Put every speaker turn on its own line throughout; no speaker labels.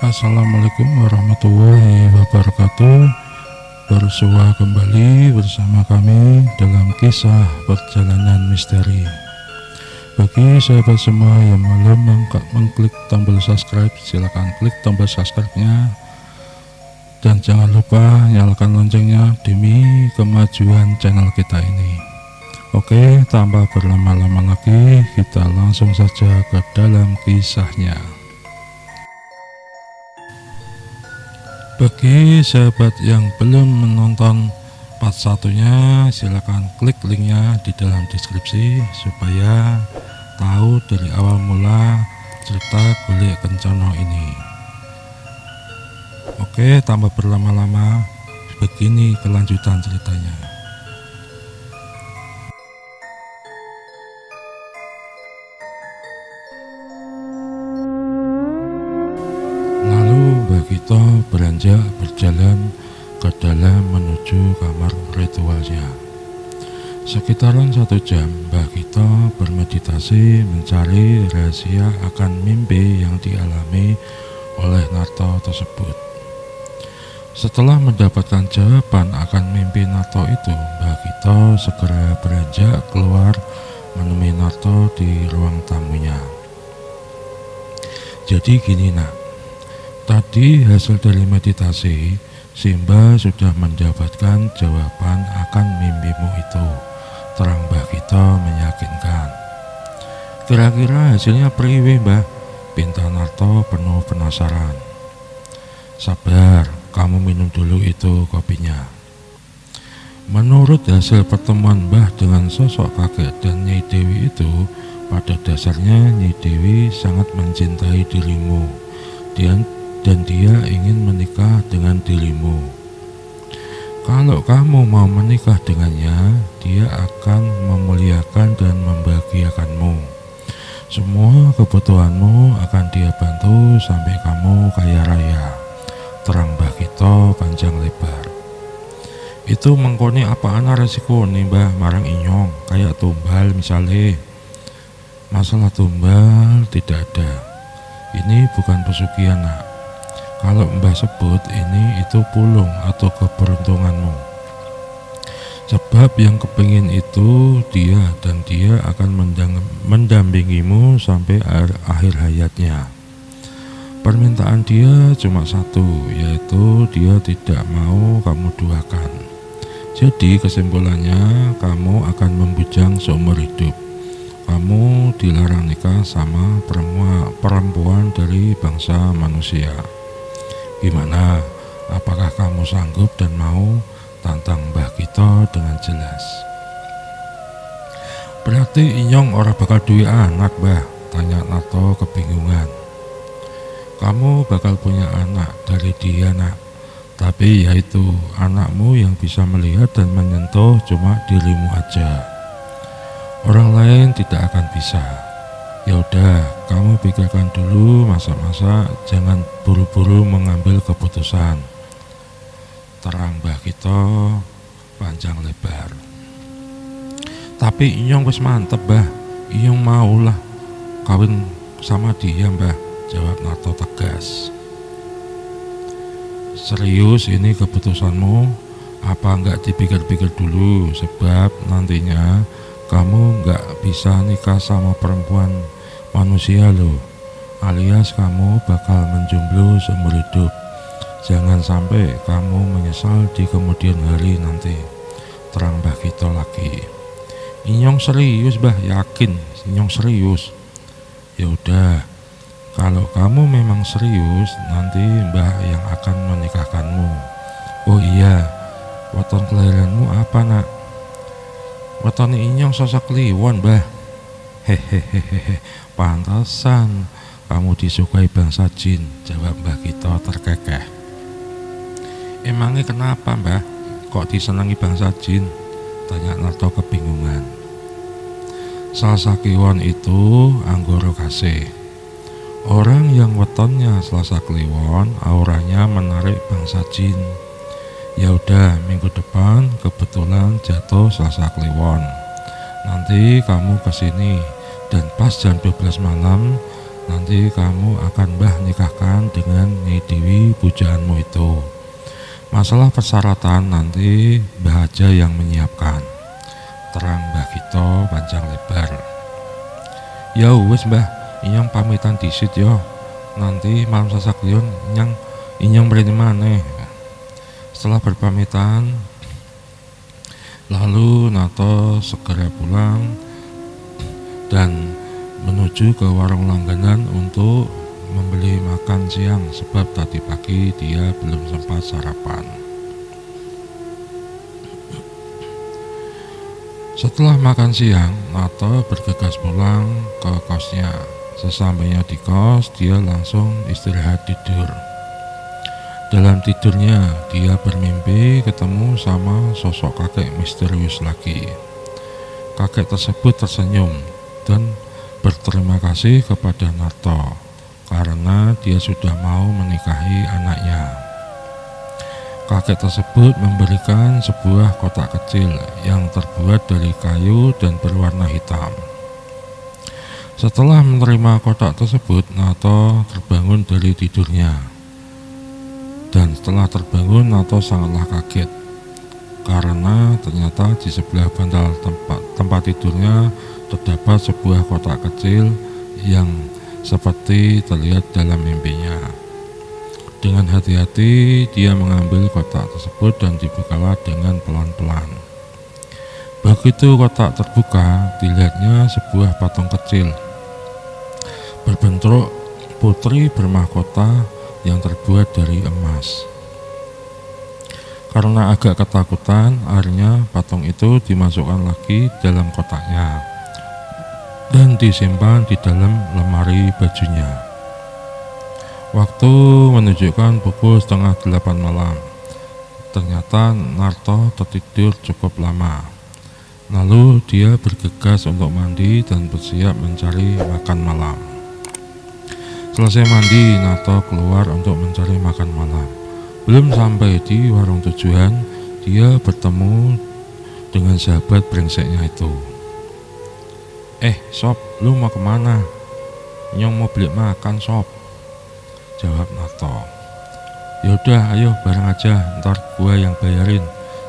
Assalamualaikum warahmatullahi wabarakatuh. Bersua kembali bersama kami dalam kisah perjalanan misteri. Bagi sahabat semua yang belum mengklik tombol subscribe, silakan klik tombol subscribe-nya dan jangan lupa nyalakan loncengnya demi kemajuan channel kita ini. Oke, tanpa berlama-lama lagi, kita langsung saja ke dalam kisahnya. Bagi sahabat yang belum menonton part satunya, silakan klik linknya di dalam deskripsi supaya tahu dari awal mula cerita Golek Kencono ini. Oke, tanpa berlama-lama, begini kelanjutan ceritanya. Kita beranjak berjalan ke dalam menuju kamar ritualnya. Sekitaran 1 jam, Mbah Gito bermeditasi mencari rahasia akan mimpi yang dialami oleh Narto tersebut. Setelah mendapatkan jawaban akan mimpi Narto itu, Mbah Gito segera beranjak keluar menemui Narto di ruang tamunya. Jadi gini nak, tadi hasil dari meditasi, Simba sudah mendapatkan jawaban akan mimpimu itu, terang Mbah Gito meyakinkan. Kira-kira hasilnya priwe Mbah? Pinta Narto penuh penasaran. Sabar, kamu minum dulu itu kopinya. Menurut hasil pertemuan Mbah dengan sosok kakek dan Nyai Dewi itu, pada dasarnya Nyai Dewi sangat mencintai dirimu dan dia ingin menikah dengan dirimu. Kalau kamu mau menikah dengannya, dia akan memuliakan dan membahagiakanmu. Semua kebutuhanmu akan dia bantu sampai kamu kaya raya, terang Mbah Gito panjang lebar. Itu mengkoni apaan resiko nih Mbah marang inyong, kayak tumbal misalnya. Masalah tumbal tidak ada. Ini bukan pesugihan nak. Kalau Mbah sebut ini itu pulung atau keberuntunganmu. Sebab yang kepingin itu dia, dan dia akan mendampingimu sampai akhir hayatnya. Permintaan dia cuma satu, yaitu dia tidak mau kamu duakan. Jadi kesimpulannya kamu akan membujang seumur hidup. Kamu dilarang nikah sama perempuan dari bangsa manusia. Gimana? Apakah kamu sanggup dan mau? Tantang Mbah Gito dengan jelas. Berarti inyong ora bakal duwe anak Mbah? Tanya Narto kebingungan. Kamu bakal punya anak dari dia nak. Tapi yaitu anakmu yang bisa melihat dan menyentuh cuma dirimu aja. Orang lain tidak akan bisa. Ya udah, kamu pikirkan dulu masa-masa, jangan buru-buru mengambil keputusan. Terang Mbah Gito panjang lebar. Tapi inyong wis mantep Mbah, inyong maulah kawin sama dia Mbah, jawab Narto tegas. Serius ini keputusanmu? Apa enggak dipikir-pikir dulu, sebab nantinya kamu enggak bisa nikah sama perempuan manusia loh, alias kamu bakal menjomblo seumur hidup. Jangan sampai kamu menyesal di kemudian hari nanti, terang Mbah Gito lagi. Inyong serius Mbah, yakin inyong serius? Ya udah, kalau kamu memang serius, nanti Mbah yang akan menikahkanmu. Oh iya, weton kelahiranmu apa nak? Weton inyong sosok kliwon Mbah. Hehehehe, pantasan kamu disukai bangsa jin, jawab Mbah Gito terkekeh. Emangnya kenapa Mbah? Kok disenangi bangsa jin? Tanya Narto kebingungan. Salsa Kliwon itu Anggoro Kasih. Orang yang wetonnya Selasa Kliwon, auranya menarik bangsa jin. Ya udah, minggu depan kebetulan jatuh Selasa Kliwon. Nanti kamu kesini, dan pas jam 12 malam nanti kamu akan Mbah nikahkan dengan Nyai pujaanmu itu. Masalah persyaratan nanti Mbah aja yang menyiapkan, terang Mbah Gito panjang lebar. Ya wis Mbah, inyong pamitan disit yo. Nanti malam sasaklion inyong mrene maneh. Setelah berpamitan, lalu Nato segera pulang dan menuju ke warung langganan untuk membeli makan siang, sebab tadi pagi dia belum sempat sarapan. Setelah makan siang, Nato bergegas pulang ke kosnya. Sesampainya di kos, dia langsung istirahat tidur. Dalam tidurnya, dia bermimpi ketemu sama sosok kakek misterius lagi. Kakek tersebut tersenyum dan berterima kasih kepada Nato karena dia sudah mau menikahi anaknya. Kakek tersebut memberikan sebuah kotak kecil yang terbuat dari kayu dan berwarna hitam. Setelah menerima kotak tersebut, Nato terbangun dari tidurnya. Dan setelah terbangun, Nato sangatlah kaget karena ternyata di sebelah bantal tempat tidurnya terdapat sebuah kotak kecil yang seperti terlihat dalam mimpinya. Dengan hati-hati dia mengambil kotak tersebut dan dibukalah dengan pelan-pelan. Begitu kotak terbuka, dilihatnya sebuah patung kecil berbentuk putri bermahkota yang terbuat dari emas. Karena agak ketakutan, akhirnya patung itu dimasukkan lagi dalam kotaknya dan disimpan di dalam lemari bajunya. Waktu menunjukkan pukul 7:30 malam. Ternyata Narto tertidur cukup lama. Lalu dia bergegas untuk mandi dan bersiap mencari makan malam. Selesai mandi, Narto keluar untuk mencari makan malam. Belum sampai di warung tujuan, dia bertemu dengan sahabat brengseknya itu. Sob, lu mau kemana? Nyong mau beli makan, Sob, jawab Narto. Yaudah, ayo bareng aja, ntar gua yang bayarin.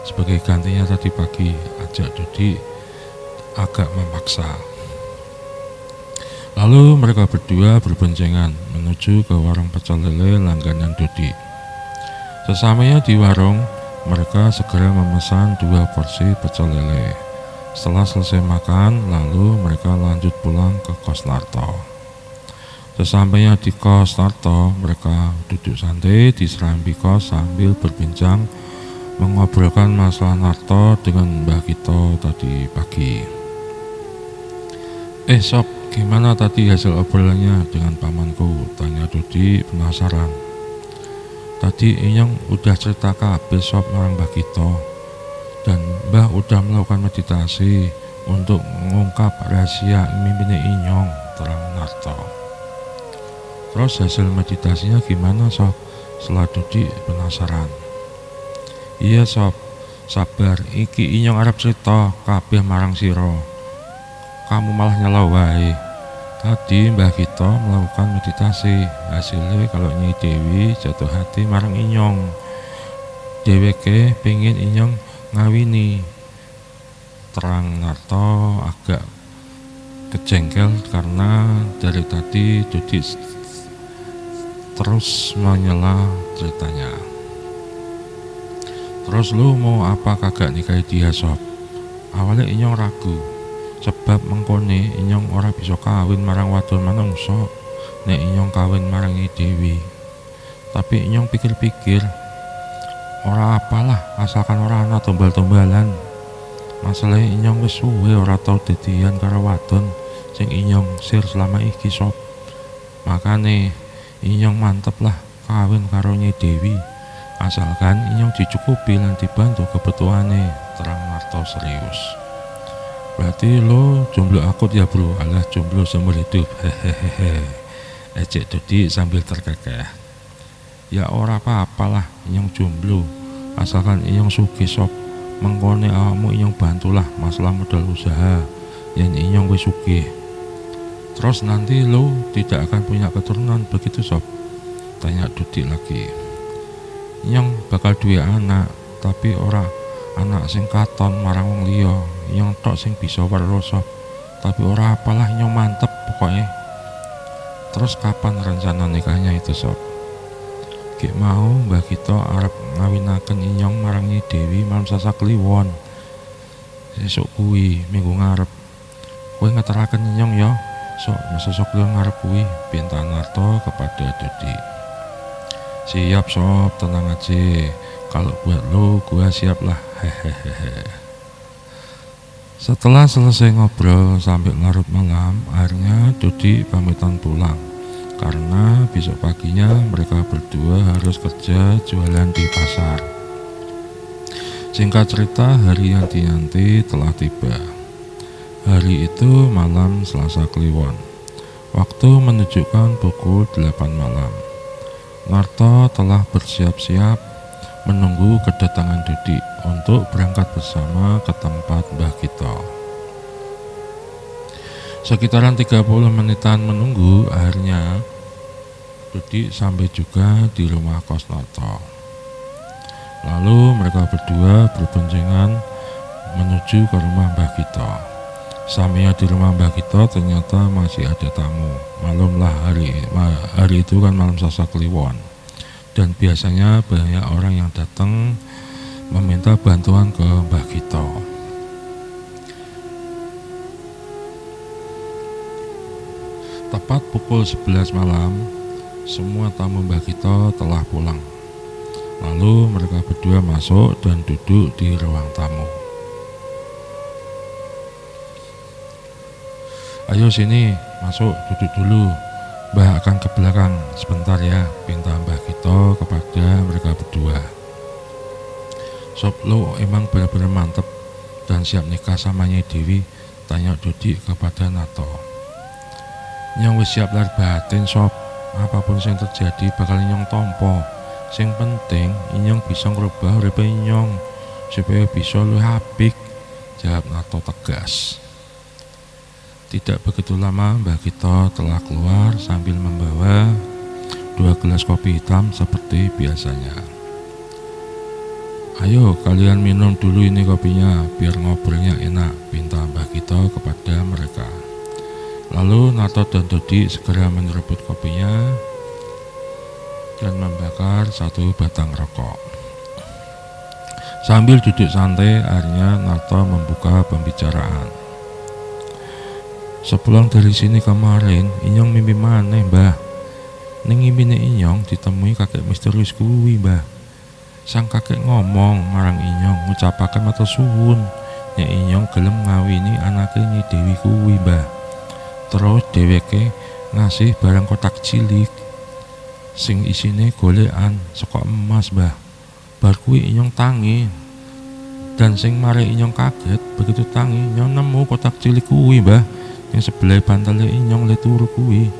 Sebagai gantinya tadi pagi, ajak Dodi agak memaksa. Lalu mereka berdua berboncengan menuju ke warung pecel lele langganan Dodi. Sesampainya di warung, mereka segera memesan 2 porsi pecel lele. Setelah selesai makan, lalu mereka lanjut pulang ke kos Narto. Sesampainya di kos Narto, mereka duduk santai di serambi kos sambil berbincang mengobrolkan masalah Narto dengan Mbah Gito tadi pagi. Sob, gimana tadi hasil obrolannya dengan pamanku? Tanya Dodi penasaran. Tadi inyong udah cerita kabeh Sob marang Mbah Gito. Dan Mbah udah melakukan meditasi untuk mengungkap rahasia mimpinya inyong, terang Narto. Terus hasil meditasinya gimana Sob? Setelah Dodi penasaran. Iya Sob, sabar, iki inyong arep cerita kabeh marang siro. Kamu malah nyelau wae. Tadi Mbah Gito melakukan meditasi, hasilnya kalau Nyi Dewi jatuh hati marang inyong. Dheweke pengen inyong ngawini, terang Narto agak kejengkel karena dari tadi Dodi terus menyela ceritanya. Terus lu mau apa kagak nikahi dia Sob? Awalnya inyong ragu, sebab mengkone inyong ora bisa kawin marang wadon manungsa nek inyong kawin marang Nyi Dewi. Tapi inyong pikir-pikir, ora apalah asalkan ora ana tombal-tombalan. Masalahnya inyong wis suwe ora tau dadian karo wadon sing inyong sir selama iki Sob. Makane inyong mantep lah kawin karo Nyi Dewi, asalkan inyong dicukupi lan dibantu kebutuhane, terang Narto serius. Berarti lo jomblo akut ya bro? Alah, jomblo seumur hidup, hehehe, ejek Dodi sambil terkekeh. Ya ora apa-apalah inyong jomblo, asalkan inyong sugih Sob. Mengkone awakmu inyong bantulah masalah modal usaha yen inyong wis sugih. Terus nanti lo tidak akan punya keturunan begitu Sob? Tanya Dodi lagi. Inyong bakal duwe anak, tapi ora anak sing katon marang wong liya. Inyong tok sing bisa weruh sob, tapi ora apalah inyong mantep pokoknya. Terus kapan rencana nikahnya itu sob? Gek mau Mbah Gito arep ngawinaken inyong marang Nyi Dewi malam Selasa Kliwon. Sesuk kuwi minggu ngarep. Kowe ngeteraken inyong ya. Sok Selasa Kliwon ngarep kuwi, pinta Narto kepada Dodi. Siap sob, tenang aja. Kalau buat lo, gua siap lah. Hehehe. Setelah selesai ngobrol sampai larut malam, akhirnya Dodi pamitan pulang. Karena besok paginya mereka berdua harus kerja jualan di pasar. Singkat cerita, hari yang dinanti telah tiba. Hari itu malam Selasa Kliwon. Waktu menunjukkan pukul 8 malam. Narto telah bersiap-siap menunggu kedatangan Dodi untuk berangkat bersama ke tempat Mbah Gito. Sekitaran 30 menitan menunggu, akhirnya Dodi sampai juga di rumah kos Narto. Lalu mereka berdua berboncengan menuju ke rumah Mbah Gito. Sampai di rumah Mbah Gito ternyata masih ada tamu. Malumlah hari itu kan malam Selasa Kliwon. Dan biasanya banyak orang yang datang meminta bantuan ke Mbah Gito. Tepat pukul 11 malam, semua tamu Mbah Gito telah pulang. Lalu mereka berdua masuk dan duduk di ruang tamu. Ayo sini, masuk, duduk dulu. Mbah akan ke belakang sebentar ya, pinta Mbah Gito kepada mereka berdua. Sob, lo emang benar-benar mantep dan siap nikah sama Nyi Dewi? Tanya Dodi kepada Narto. Nyong wis siap lahir batin sob, apapun yang terjadi bakal inyong tompo. Sing penting inyong bisa ngerubah uripe inyong supaya bisa luwih apik, jawab Narto tegas. Tidak begitu lama Mbah Gito telah keluar sambil membawa 2 gelas kopi hitam seperti biasanya. Ayo kalian minum dulu ini kopinya biar ngobrolnya enak, pinta Mbah Gito kepada mereka. Lalu Narto dan Dodi segera menyeruput kopinya dan membakar 1 batang rokok. Sambil duduk santai, akhirnya Narto membuka pembicaraan. Sepulang dari sini kemarin, inyong mimpi maneh, Mbah. Ning ngimpine inyong ditemui kakek misterius kuwi, Mbah. Sang kakek ngomong marang inyong ngucapaken matur suwun nek inyong gelem ngawini anake Nyi Dewi kuwi, Mbah. Terus dheweke ngasih barang kotak cilik sing isine golekan saka emas, Mbah. Bar kuwi inyong tangi. Dan sing mare inyong kaget, begitu tangi inyong nemu kotak cilik kuwi, Mbah. Yang sebelah bantale inyong le turu kuwi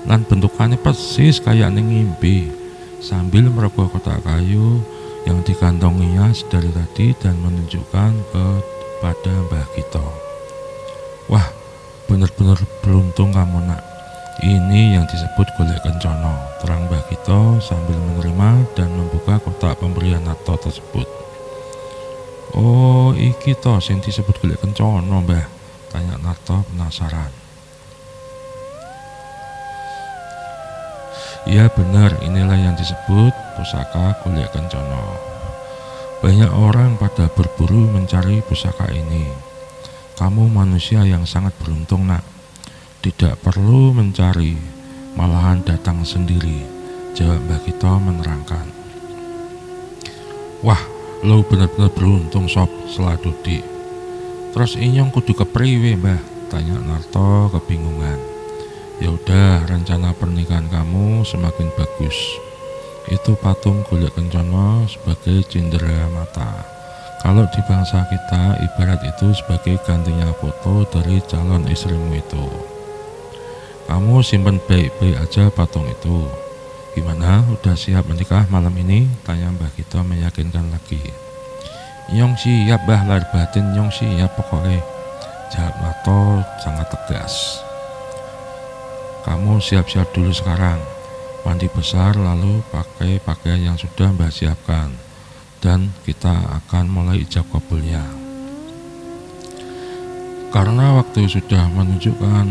lan bentukannya persis kayak ning ngimpi, sambil merogoh kotak kayu yang dikantonginya dari tadi dan menunjukkan kepada Mbah Gito. Wah, bener-bener beruntung kamu nak, ini yang disebut golek kencono, terang Mbah Gito sambil menerima dan membuka kotak pemberian Narto tersebut. Oh, iki toh sing disebut golek kencono, Mbah, tanya Narto penasaran. Ya benar, inilah yang disebut pusaka golek kencono. Banyak orang pada berburu mencari pusaka ini. Kamu manusia yang sangat beruntung nak, tidak perlu mencari, malahan datang sendiri, jawab Mbah Gito menerangkan. Wah, lo benar-benar beruntung sob, selah Dodi. Terus inyong kudu kepriwe, Mbah, tanya Narto kebingungan. Ya udah, rencana pernikahan kamu semakin bagus. Itu patung golek kencono sebagai cindera mata. Kalau di bangsa kita ibarat itu sebagai gantinya foto dari calon istrimu itu. Kamu simpen baik-baik aja patung itu. Gimana, udah siap menikah malam ini? Tanya Mbah Gito meyakinkan lagi. Nyong siap, Mbah, lahir batin nyong siap pokoknya, jawab Narto sangat tegas. Kamu siap-siap dulu sekarang. mandi besar lalu pakai pakaian yang sudah Mbah siapkan, dan kita akan mulai ijab kabulnya. Karena waktu sudah menunjukkan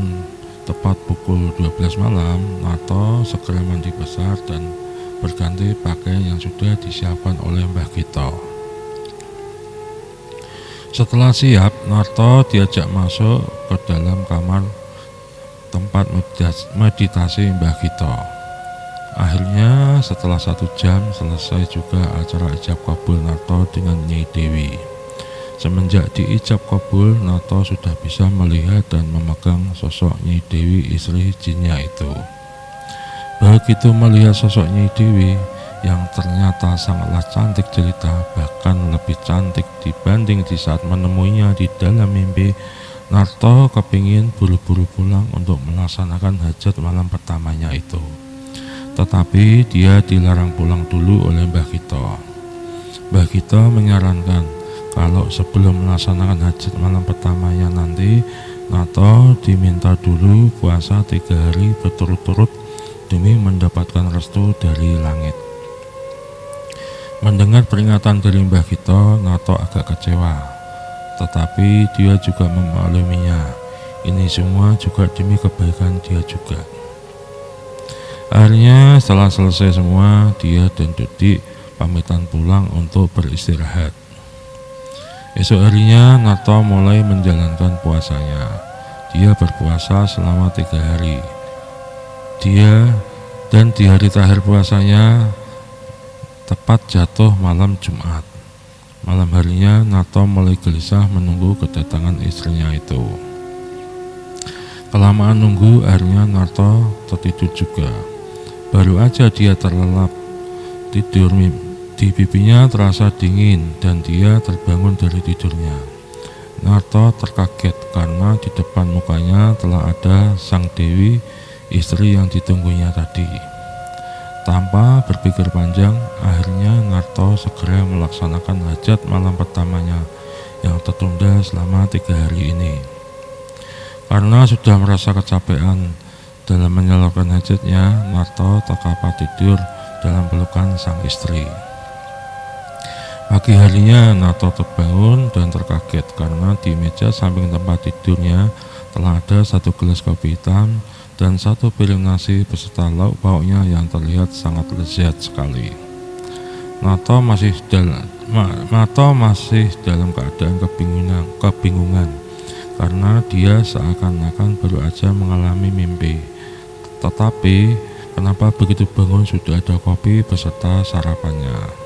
tepat pukul 12 malam, Narto segera mandi besar dan berganti pakaian yang sudah disiapkan oleh Mbah Gito. Setelah siap, Narto diajak masuk ke dalam kamar tempat meditasi Mbah Gito. Akhirnya setelah 1 jam selesai juga acara ijab kabul Narto dengan Nyai Dewi. Semenjak diijab kabul, Narto sudah bisa melihat dan memegang sosok Nyai Dewi, istri jinnya itu. Begitu melihat sosok Nyai Dewi yang ternyata sangatlah cantik jelita, bahkan lebih cantik dibanding di saat menemuinya di dalam mimpi, Narto kepingin buru-buru pulang untuk melaksanakan hajat malam pertamanya itu. Tetapi dia dilarang pulang dulu oleh Mbah Gito. Mbah Gito menyarankan kalau sebelum melaksanakan hajat malam pertamanya nanti, Narto diminta dulu puasa 3 hari berturut-turut demi mendapatkan restu dari langit. Mendengar peringatan dari Mbah Gito, Narto agak kecewa, tetapi dia juga memakluminya. Ini semua juga demi kebaikan dia juga. Akhirnya setelah selesai semua, dia dan Dudik pamitan pulang untuk beristirahat. Esok harinya Narto mulai menjalankan puasanya. Dia berpuasa selama 3 hari. Dan di hari terakhir puasanya tepat jatuh malam Jumat. Malam harinya Narto mulai gelisah menunggu kedatangan istrinya itu. Kelamaan nunggu, akhirnya Narto tertidur juga. Baru aja dia terlelap tidur, di pipinya terasa dingin dan dia terbangun dari tidurnya. Narto terkaget karena di depan mukanya telah ada Sang Dewi, istri yang ditunggunya tadi. Tanpa berpikir panjang, akhirnya Narto segera melaksanakan hajat malam pertamanya yang tertunda selama 3 hari ini. Karena sudah merasa kecapean dalam menyalurkan hajatnya, Narto terkapar tidur dalam pelukan sang istri. Pagi harinya Narto terbangun dan terkaget karena di meja samping tempat tidurnya telah ada 1 gelas kopi hitam dan 1 piring nasi beserta lauk pauknya yang terlihat sangat lezat sekali. Narto masih dalam keadaan kebingungan karena dia seakan-akan baru aja mengalami mimpi. Tetapi kenapa begitu bangun sudah ada kopi beserta sarapannya?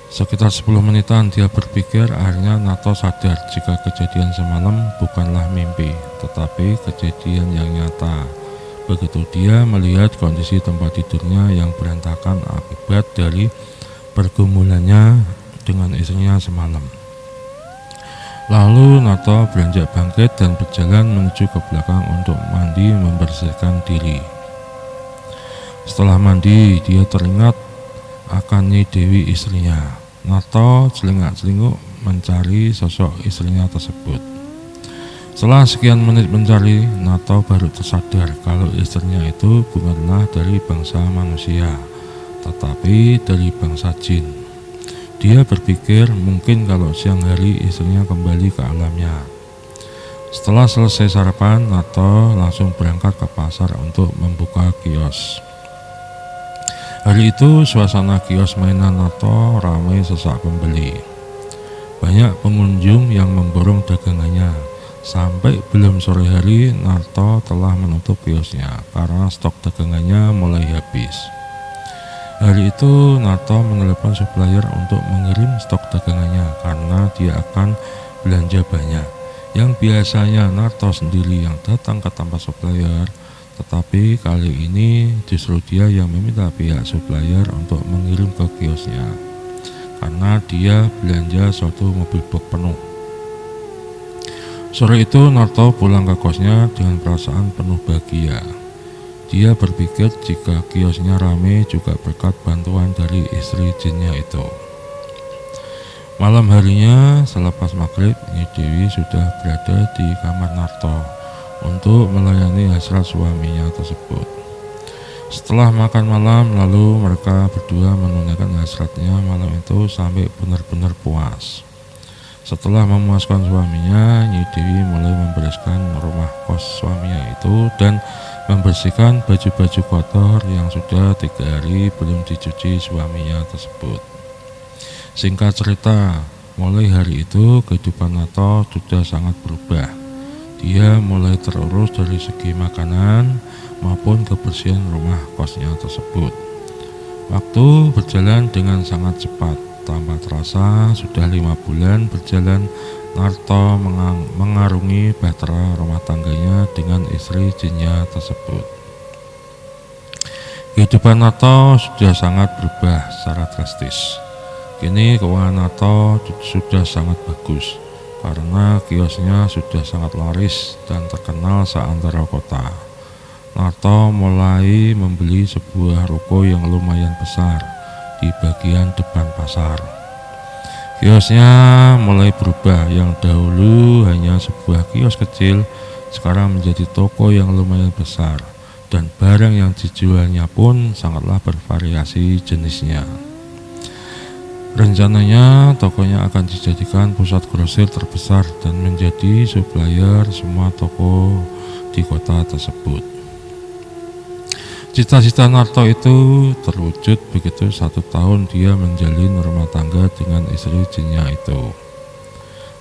Sekitar 10 menitan dia berpikir, akhirnya Narto sadar jika kejadian semalam bukanlah mimpi, tetapi kejadian yang nyata. Begitu dia melihat kondisi tempat tidurnya yang berantakan akibat dari pergumulannya dengan istrinya semalam. Lalu Narto beranjak bangkit dan berjalan menuju ke belakang untuk mandi membersihkan diri. Setelah mandi, dia teringat akan Nyai Dewi, istrinya. Narto celingak-celinguk mencari sosok istrinya tersebut. Setelah sekian menit mencari, Narto baru tersadar kalau istrinya itu bukanlah dari bangsa manusia, tetapi dari bangsa jin. Dia berpikir mungkin kalau siang hari istrinya kembali ke alamnya. Setelah selesai sarapan, Narto langsung berangkat ke pasar untuk membuka kios. Hari itu suasana kios mainan Narto ramai sesak pembeli. Banyak pengunjung yang memborong dagangannya. Sampai belum sore hari, Narto telah menutup kiosnya karena stok dagangannya mulai habis. Hari itu Narto menelepon supplier untuk mengirim stok dagangannya karena dia akan belanja banyak. Yang biasanya Narto sendiri yang datang ke tempat supplier, tetapi kali ini justru dia yang meminta pihak supplier untuk mengirim ke kiosnya karena dia belanja suatu mobil box penuh. Sore itu Narto pulang ke kosnya dengan perasaan penuh bahagia. Dia berpikir jika kiosnya ramai juga berkat bantuan dari istri jinnya itu. Malam harinya selepas maghrib, Nyai Dewi sudah berada di kamar Narto untuk melayani hasrat suaminya tersebut. Setelah makan malam, lalu mereka berdua menunaikan hasratnya malam itu sampai benar-benar puas. Setelah memuaskan suaminya, Nyi Dewi mulai membereskan rumah kos suaminya itu dan membersihkan baju-baju kotor yang sudah 3 hari belum dicuci suaminya tersebut. Singkat cerita, mulai hari itu kehidupan Nato sudah sangat berubah. Dia mulai terurus dari segi makanan maupun kebersihan rumah kosnya tersebut. Waktu berjalan dengan sangat cepat. Tanpa terasa, sudah 5 bulan berjalan, Narto mengarungi bahtera rumah tangganya dengan istri jinnya tersebut. Kehidupan Narto sudah sangat berubah secara drastis. Kini keuangan Narto sudah sangat bagus, karena kiosnya sudah sangat laris dan terkenal seantero kota. Narto mulai membeli sebuah ruko yang lumayan besar di bagian depan pasar. Kiosnya mulai berubah, yang dahulu hanya sebuah kios kecil sekarang menjadi toko yang lumayan besar, dan barang yang dijualnya pun sangatlah bervariasi jenisnya. Rencananya tokonya akan dijadikan pusat grosir terbesar dan menjadi supplier semua toko di kota tersebut. Cita-cita Narto itu terwujud begitu 1 tahun dia menjalin rumah tangga dengan istri jinnya itu.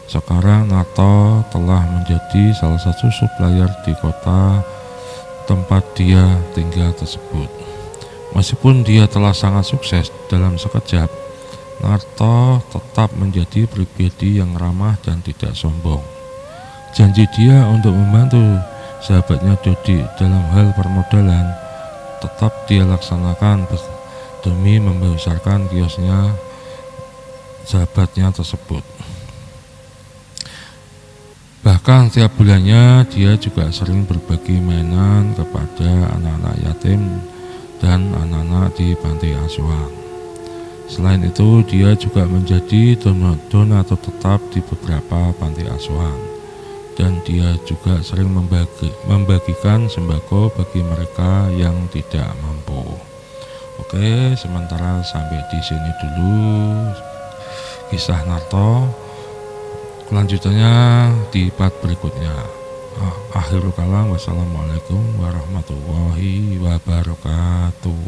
Sekarang Narto telah menjadi salah satu supplier di kota tempat dia tinggal tersebut. Meskipun dia telah sangat sukses dalam sekejap, Narto tetap menjadi pribadi yang ramah dan tidak sombong. Janji dia untuk membantu sahabatnya Dodi dalam hal permodalan tetap dia laksanakan demi membesarkan kiosnya sahabatnya tersebut. Bahkan tiap bulannya dia juga sering berbagi mainan kepada anak-anak yatim dan anak-anak di panti asuhan. Selain itu, dia juga menjadi donatur tetap di beberapa panti asuhan, dan dia juga sering membagikan sembako bagi mereka yang tidak mampu. Oke, sementara sampai di sini dulu kisah Narto. Kelanjutannya di part berikutnya. Akhirul kalam, wassalamualaikum warahmatullahi wabarakatuh.